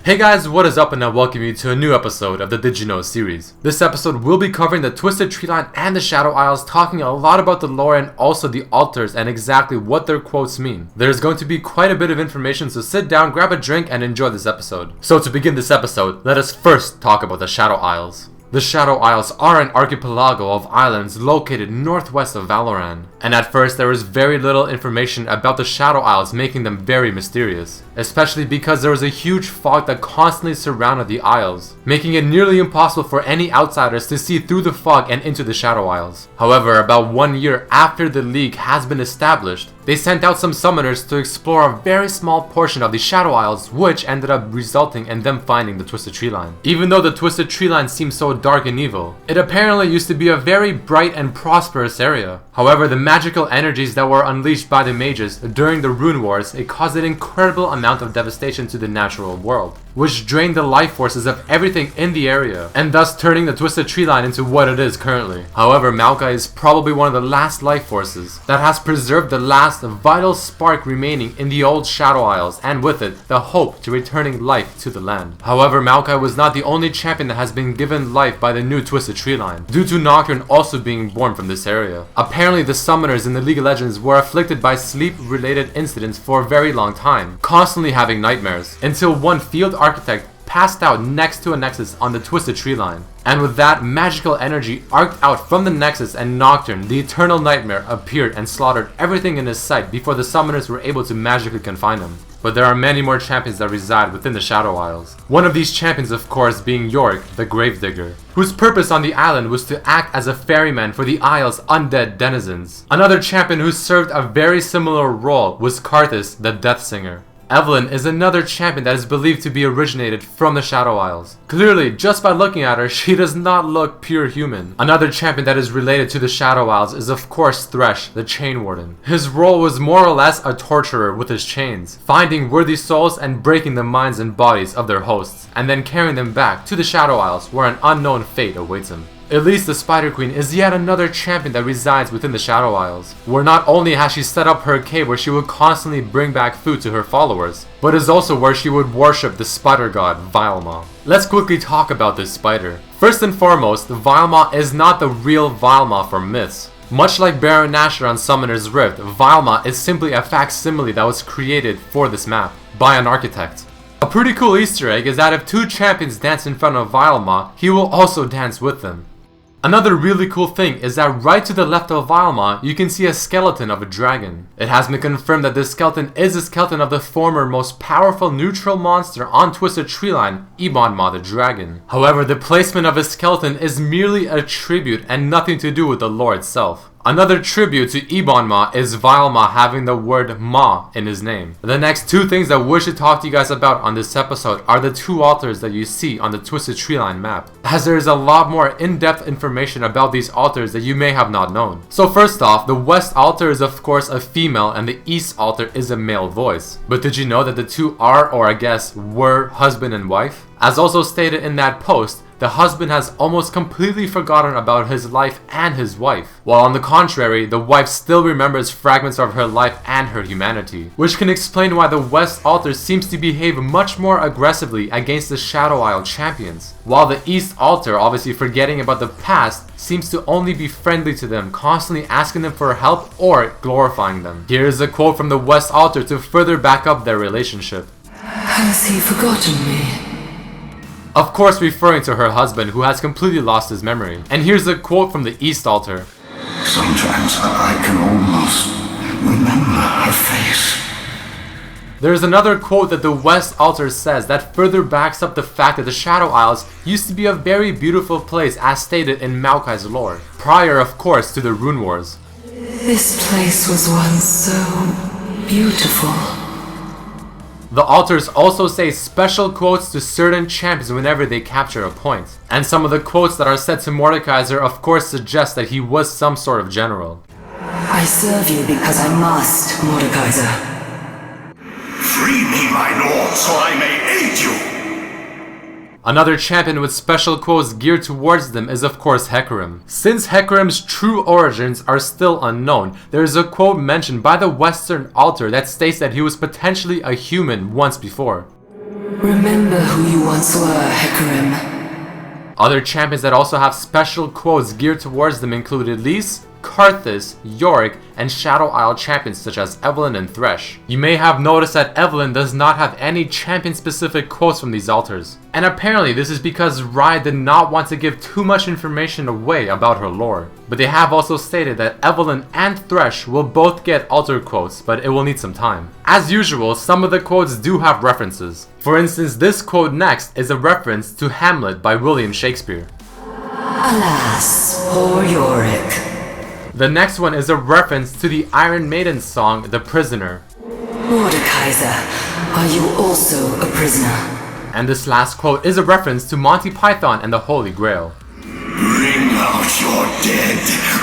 Hey guys, what is up, and I welcome you to a new episode of the Did You Know series. This episode will be covering the Twisted Treeline and the Shadow Isles, talking a lot about the lore and also the altars and exactly what their quotes mean. There's going to be quite a bit of information, so sit down, grab a drink, and enjoy this episode. So to begin this episode, let us first talk about the Shadow Isles. The Shadow Isles are an archipelago of islands located northwest of Valoran. And at first there is very little information about the Shadow Isles, making them very mysterious. Especially because there was a huge fog that constantly surrounded the isles, making it nearly impossible for any outsiders to see through the fog and into the Shadow Isles. However, about 1 year after the League has been established, they sent out some summoners to explore a very small portion of the Shadow Isles, which ended up resulting in them finding the Twisted Treeline. Even though the Twisted Treeline seems so dark and evil, it apparently used to be a very bright and prosperous area. However, the magical energies that were unleashed by the mages during the Rune Wars, it caused an incredible amount of devastation to the natural world, which drained the life forces of everything in the area, and thus turning the Twisted Treeline into what it is currently. However, Maokai is probably one of the last life forces that has preserved the last vital spark remaining in the old Shadow Isles, and with it, the hope to returning life to the land. However, Maokai was not the only champion that has been given life by the new Twisted Treeline, due to Nocturne also being born from this area. Apparently, the summoners in the League of Legends were afflicted by sleep-related incidents for a very long time, constantly having nightmares, until one field architect passed out next to a nexus on the Twisted Treeline. And with that, magical energy arced out from the nexus, and Nocturne, the eternal nightmare, appeared and slaughtered everything in his sight before the summoners were able to magically confine him. But there are many more champions that reside within the Shadow Isles. One of these champions, of course, being Yorick, the Gravedigger, whose purpose on the island was to act as a ferryman for the Isle's undead denizens. Another champion who served a very similar role was Karthus, the Death Singer. Evelyn is another champion that is believed to be originated from the Shadow Isles. Clearly, just by looking at her, she does not look pure human. Another champion that is related to the Shadow Isles is of course Thresh, the Chain Warden. His role was more or less a torturer with his chains, finding worthy souls and breaking the minds and bodies of their hosts, and then carrying them back to the Shadow Isles where an unknown fate awaits him. Elise the Spider Queen is yet another champion that resides within the Shadow Isles, where not only has she set up her cave where she would constantly bring back food to her followers, but is also where she would worship the spider god Vilema. Let's quickly talk about this spider. First and foremost, Vilema is not the real Vilema from myths. Much like Baron Nashor on Summoner's Rift, Vilema is simply a facsimile that was created for this map by an architect. A pretty cool Easter egg is that if two champions dance in front of Vilema, he will also dance with them. Another really cool thing is that right to the left of Vilema, you can see a skeleton of a dragon. It has been confirmed that this skeleton is a skeleton of the former most powerful neutral monster on Twisted Treeline, Ebonmaw the Dragon. However, the placement of his skeleton is merely a tribute and nothing to do with the lore itself. Another tribute to Ebonmaw is Vilema having the word Ma in his name. The next two things that we should talk to you guys about on this episode are the two altars that you see on the Twisted Treeline map, as there is a lot more in-depth information about these altars that you may have not known. So first off, the West altar is of course a female and the East altar is a male voice. But did you know that the two are, or I guess were, husband and wife? As also stated in that post, the husband has almost completely forgotten about his life and his wife, while on the contrary, the wife still remembers fragments of her life and her humanity, which can explain why the West altar seems to behave much more aggressively against the Shadow Isle champions, while the East altar, obviously forgetting about the past, seems to only be friendly to them, constantly asking them for help or glorifying them. Here is a quote from the West altar to further back up their relationship. Has he forgotten me? Of course referring to her husband, who has completely lost his memory. And here's a quote from the East altar. Sometimes I can almost remember her face. There's another quote that the West altar says that further backs up the fact that the Shadow Isles used to be a very beautiful place as stated in Maokai's lore, prior of course to the Rune Wars. This place was once so beautiful. The altars also say special quotes to certain champions whenever they capture a point. And some of the quotes that are said to Mordekaiser of course suggest that he was some sort of general. I serve you because I must, Mordekaiser. Free me, my lord, so I may aid you! Another champion with special quotes geared towards them is of course Hecarim. Since Hecarim's true origins are still unknown, there is a quote mentioned by the Western altar that states that he was potentially a human once before. Remember who you once were, Hecarim. Other champions that also have special quotes geared towards them include Elise, Karthus, Yorick, and Shadow Isle champions such as Evelyn and Thresh. You may have noticed that Evelyn does not have any champion-specific quotes from these altars. And apparently this is because Riot did not want to give too much information away about her lore. But they have also stated that Evelyn and Thresh will both get altar quotes, but it will need some time. As usual, some of the quotes do have references. For instance, this quote next is a reference to Hamlet by William Shakespeare. Alas, poor Yorick. The next one is a reference to the Iron Maiden song, The Prisoner. Mordekaiser, are you also a prisoner? And this last quote is a reference to Monty Python and the Holy Grail. Bring out your dead!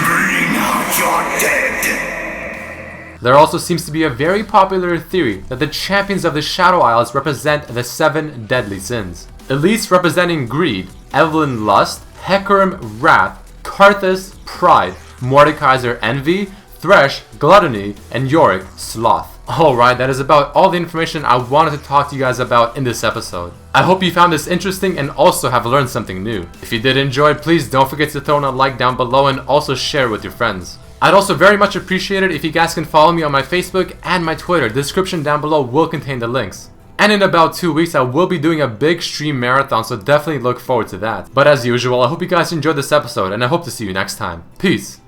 Bring out your dead! There also seems to be a very popular theory that the champions of the Shadow Isles represent the 7 deadly sins. Elise representing greed, Evelyn lust, Hecarim wrath, Karthus pride, Mordekaiser envy, Thresh gluttony, and Yorick sloth. Alright, that is about all the information I wanted to talk to you guys about in this episode. I hope you found this interesting and also have learned something new. If you did enjoy, please don't forget to throw in a like down below and also share with your friends. I'd also very much appreciate it if you guys can follow me on my Facebook and my Twitter. The description down below will contain the links. And in about 2 weeks I will be doing a big stream marathon, so definitely look forward to that. But as usual, I hope you guys enjoyed this episode and I hope to see you next time. Peace!